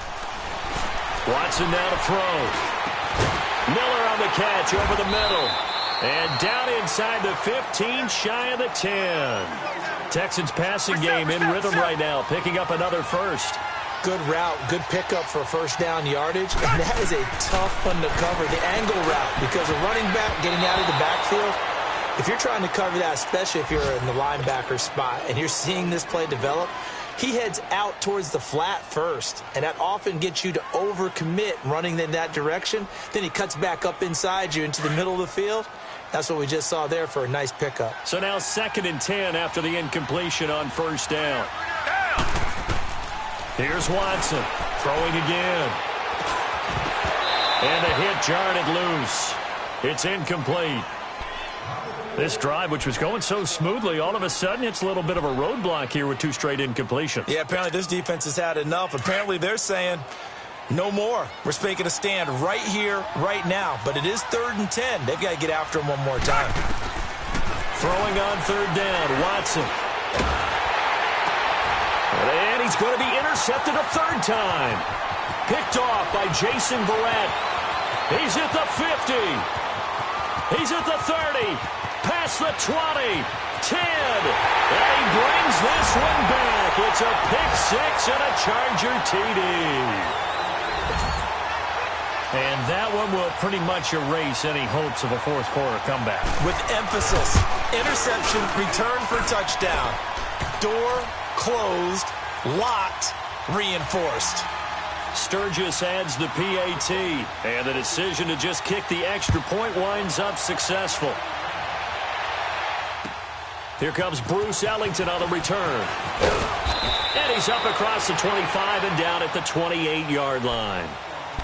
Watson now to throw. Miller on the catch over the middle. And down inside the 15, shy of the 10. Texans passing game in rhythm right now, picking up another first. Good route, good pickup for first down yardage. And that is a tough one to cover, the angle route, because a running back getting out of the backfield, if you're trying to cover that, especially if you're in the linebacker spot and you're seeing this play develop, he heads out towards the flat first, and that often gets you to overcommit running in that direction. Then he cuts back up inside you into the middle of the field. That's what we just saw there for a nice pickup. So now 2nd and 10 after the incompletion on first down. Here's Watson throwing again. And a hit jarred it loose. It's incomplete. This drive, which was going so smoothly, all of a sudden it's a little bit of a roadblock here with 2 straight incompletions. Yeah, apparently this defense has had enough. Apparently they're saying no more. We're making a stand right here, right now. But it is 3rd and 10. They've got to get after him one more time. Throwing on 3rd down, Watson. And he's going to be intercepted a 3rd time. Picked off by Jason Verrett. He's at the 50. He's at the 30. Past the 20. 10. And he brings this one back. It's a pick-6 and a Charger TD. And that one will pretty much erase any hopes of a fourth-quarter comeback. With emphasis, interception, return for touchdown. Door closed, locked, reinforced. Sturgis adds the PAT, and the decision to just kick the extra point winds up successful. Here comes Bruce Ellington on the return. And he's up across the 25 and down at the 28-yard line.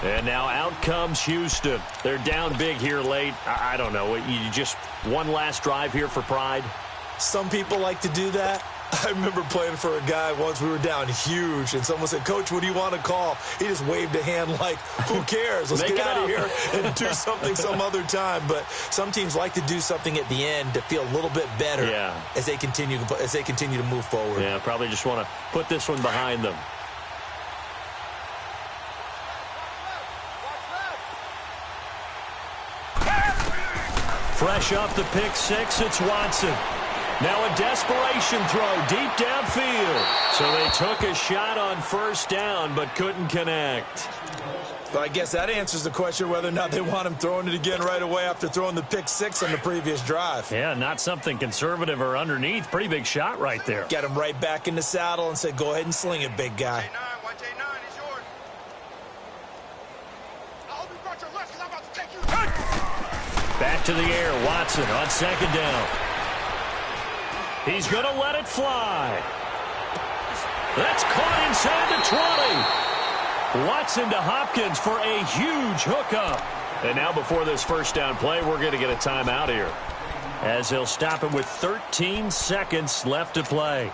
And now out comes Houston. They're down big here late. I don't know. You just one last drive here for pride? Some people like to do that. I remember playing for a guy once. We were down huge, and someone said, "Coach, what do you want to call?" He just waved a hand like, who cares? Let's get out of here and do something some other time. But some teams like to do something at the end to feel a little bit better as they continue to move forward. Yeah, probably just want to put this one behind them. Fresh off the pick-6, it's Watson. Now a desperation throw deep downfield. So they took a shot on first down but couldn't connect. But I guess that answers the question whether or not they want him throwing it again right away after throwing the pick-6 on the previous drive. Yeah, not something conservative or underneath. Pretty big shot right there. Got him right back in the saddle and said, go ahead and sling it, big guy. Back to the air, Watson on 2nd down. He's going to let it fly. That's caught inside the 20. Watson to Hopkins for a huge hookup. And now before this first down play, we're going to get a timeout here, as they'll stop it with 13 seconds left to play.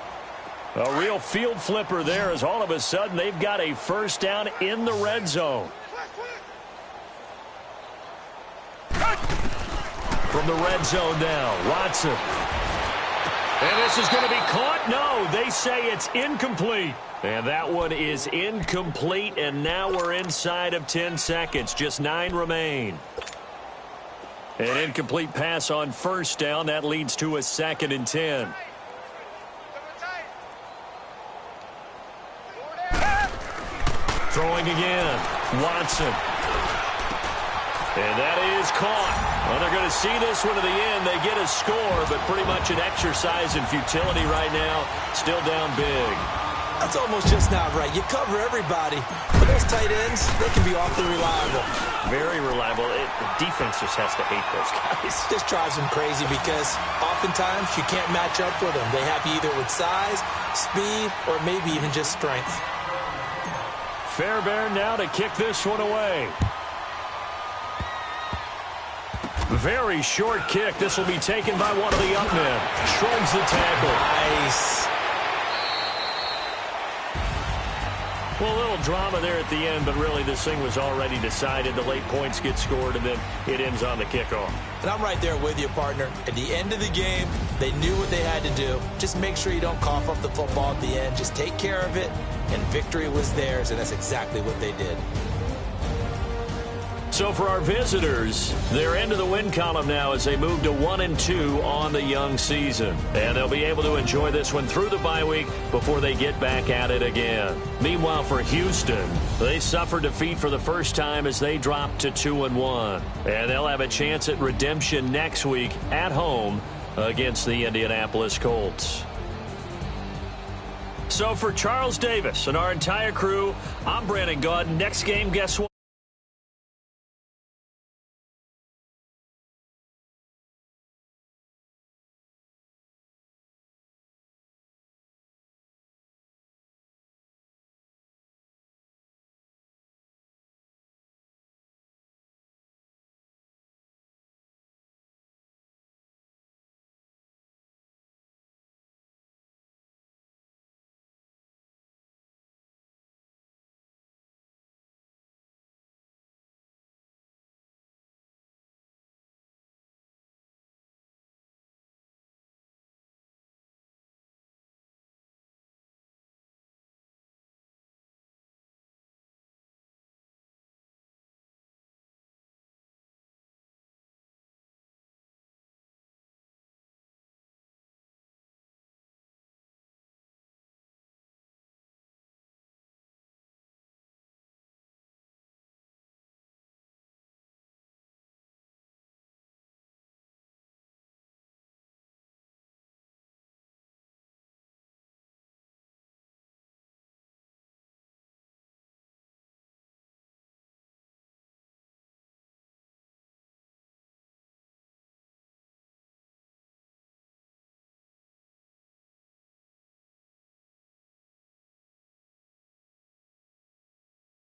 A real field flipper there, as all of a sudden they've got a first down in the red zone. From the red zone now, Watson. And this is going to be caught? No, they say it's incomplete. And that one is incomplete, and now we're inside of 10 seconds. Just 9 remain. An incomplete pass on first down. That leads to a 2nd and 10. Throwing again, Watson. And that is caught. Well, they're going to see this one to the end. They get a score, but pretty much an exercise in futility right now. Still down big. That's almost just not right. You cover everybody. But those tight ends, they can be awfully reliable. Very reliable. The defense just has to hate those guys. This drives them crazy because oftentimes you can't match up with them. They have you either with size, speed, or maybe even just strength. Fairbairn now to kick this one away. Very short kick. This will be taken by one of the young men. Shrugs the tackle. Nice. Well, a little drama there at the end, but really this thing was already decided. The late points get scored, and then it ends on the kickoff. And I'm right there with you, partner. At the end of the game, they knew what they had to do. Just make sure you don't cough up the football at the end. Just take care of it, and victory was theirs, and that's exactly what they did. So for our visitors, they're into the win column now as they move to 1-2 on the young season. And they'll be able to enjoy this one through the bye week before they get back at it again. Meanwhile, for Houston, they suffered defeat for the first time as they dropped to 2-1. And they'll have a chance at redemption next week at home against the Indianapolis Colts. So for Charles Davis and our entire crew, I'm Brandon Gaudin. Next game, guess what?